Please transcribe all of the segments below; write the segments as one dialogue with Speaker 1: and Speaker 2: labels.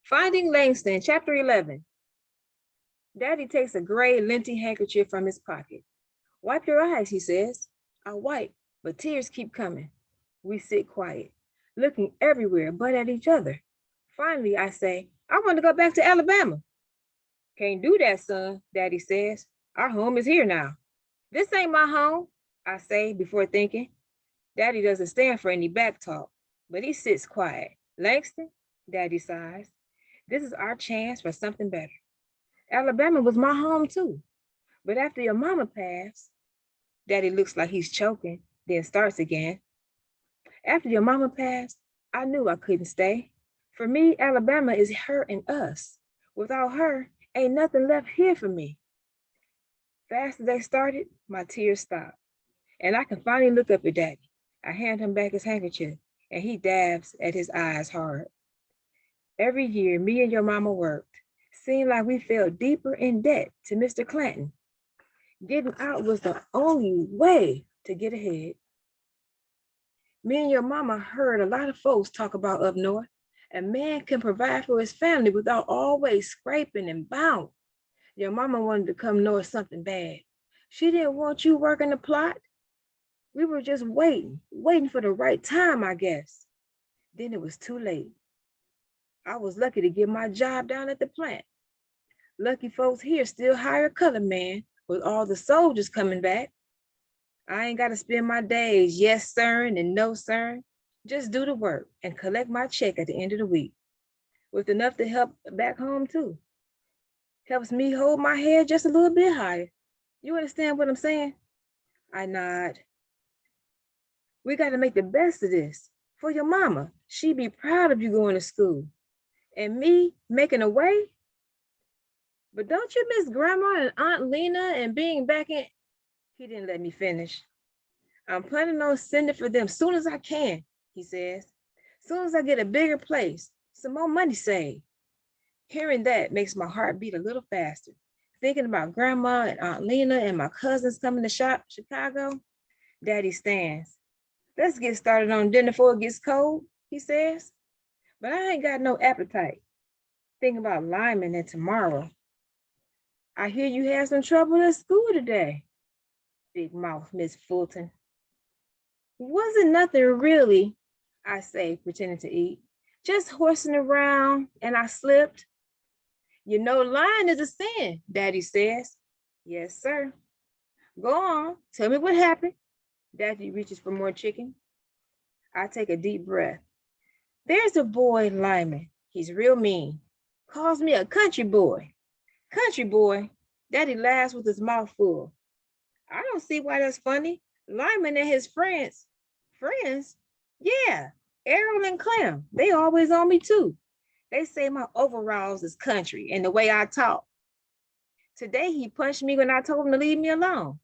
Speaker 1: Finding Langston, Chapter 11. Daddy takes a gray linty handkerchief from his pocket. Wipe your eyes, he says. I wipe, but tears keep coming. We sit quiet, looking everywhere but at each other. Finally, I say, I want to go back to Alabama. Can't do that, son, Daddy says. Our home is here now. This ain't my home, I say before thinking. Daddy doesn't stand for any back talk, but he sits quiet. Langston, Daddy sighs. This is our chance for something better. Alabama was my home too. But after your mama passed, Daddy looks like he's choking, then starts again. After your mama passed, I knew I couldn't stay. For me, Alabama is her and us. Without her, ain't nothing left here for me. Fast as they started, my tears stopped. And I can finally look up at Daddy. I hand him back his handkerchief, and he dabs at his eyes hard. Every year, me and your mama worked. Seemed like we fell deeper in debt to Mr. Clanton. Getting out was the only way to get ahead. Me and your mama heard a lot of folks talk about up north. A man can provide for his family without always scraping and bound. Your mama wanted to come north something bad. She didn't want you working the plot. We were just waiting for the right time, I guess. Then it was too late. I was lucky to get my job down at the plant. Lucky folks here still hire a colored man with all the soldiers coming back. I ain't got to spend my days yes, sir, and no, sir. Just do the work and collect my check at the end of the week with enough to help back home too. Helps me hold my head just a little bit higher. You understand what I'm saying? I nod. We got to make the best of this. For your mama, she'd be proud of you going to school. And me making a way? But don't you miss Grandma and Aunt Lena and being back in? He didn't let me finish. I'm planning on sending for them soon as I can, he says. Soon as I get a bigger place, some more money saved. Hearing that makes my heart beat a little faster. Thinking about Grandma and Aunt Lena and my cousins coming to Chicago, Daddy stands. Let's get started on dinner before it gets cold, he says. But I ain't got no appetite. Thinking about Lyman and tomorrow. I hear you had some trouble at school today. Big mouth, Miss Fulton. Wasn't nothing really, I say, pretending to eat. Just horsing around, and I slipped. You know, lying is a sin, Daddy says. Yes, sir. Go on, tell me what happened. Daddy reaches for more chicken. I take a deep breath. There's a boy, Lyman. He's real mean. Calls me a country boy. Country boy. Daddy laughs with his mouth full. I don't see why that's funny. Lyman and his friends. Friends? Yeah, Errol and Clem. They always on me too. They say my overalls is country and the way I talk. Today he punched me when I told him to leave me alone.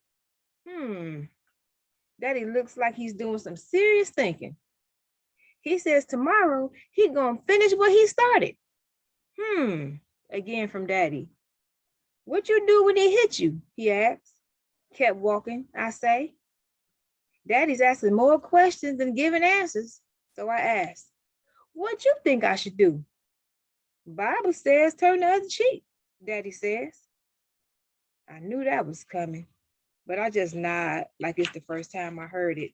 Speaker 1: Daddy looks like he's doing some serious thinking. He says tomorrow he gonna finish what he started. Again from Daddy. What you do when he hit you? He asks. Kept walking, I say. Daddy's asking more questions than giving answers. So I ask, what you think I should do? Bible says turn the other cheek, Daddy says. I knew that was coming, but I just nod like it's the first time I heard it.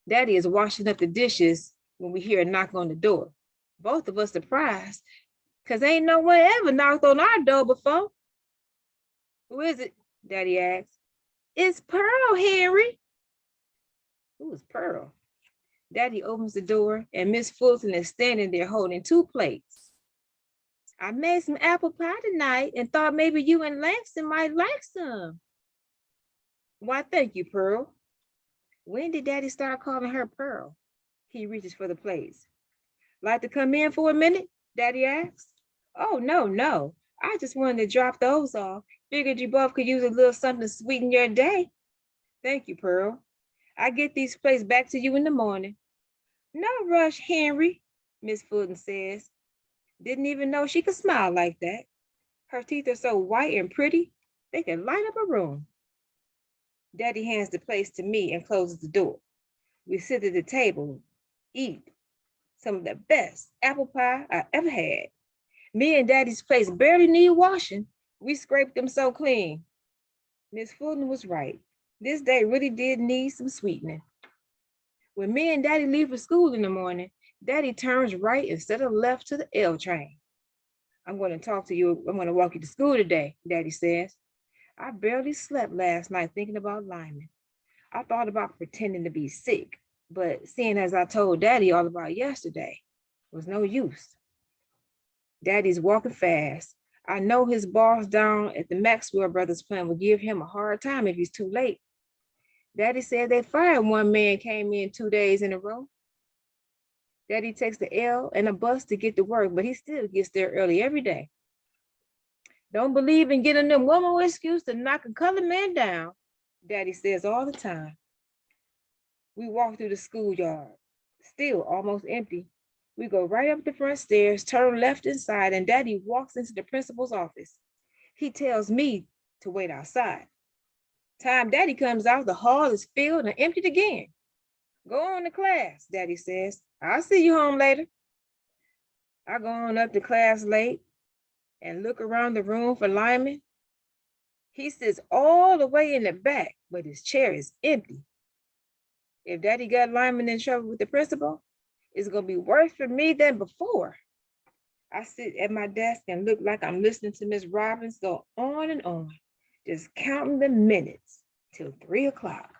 Speaker 1: Daddy is washing up the dishes when we hear a knock on the door. Both of us surprised, because ain't no one ever knocked on our door before. Who is it? Daddy asks. It's Pearl, Henry. Who is Pearl? Daddy opens the door and Miss Fulton is standing there holding 2 plates. I made some apple pie tonight and thought maybe you and Langston might like some. Why, thank you, Pearl. When did Daddy start calling her Pearl? He reaches for the plates. Like to come in for a minute? Daddy asks. Oh, no. I just wanted to drop those off. Figured you both could use a little something to sweeten your day. Thank you, Pearl. I get these plates back to you in the morning. No rush, Henry, Miss Fulton says. Didn't even know she could smile like that. Her teeth are so white and pretty, they can light up a room. Daddy hands the plates to me and closes the door. We sit at the table, eat. some of the best apple pie I ever had. Me and Daddy's plates barely need washing. We scraped them so clean. Miss Fulton was right. This day really did need some sweetening. When me and Daddy leave for school in the morning, Daddy turns right instead of left to the L train. I'm going to talk to you. I'm going to walk you to school today, Daddy says. I barely slept last night thinking about Lyman. I thought about pretending to be sick, but seeing as I told Daddy all about yesterday was no use. Daddy's walking fast. I know his boss down at the Maxwell Brothers plant will give him a hard time if he's too late. Daddy said they fired one man came in 2 days in a row. Daddy takes the L and a bus to get to work, but he still gets there early every day. Don't believe in getting them one more excuse to knock a colored man down, Daddy says all the time. We walk through the schoolyard, still almost empty. We go right up the front stairs, turn left inside, and Daddy walks into the principal's office. He tells me to wait outside. Time Daddy comes out, the hall is filled and emptied again. Go on to class, Daddy says. I'll see you home later. I go on up to class late and look around the room for Lyman. He sits all the way in the back, but his chair is empty. If Daddy got Lyman in trouble with the principal, it's going to be worse for me than before. I sit at my desk and look like I'm listening to Miss Robbins go on and on, just counting the minutes till 3 o'clock.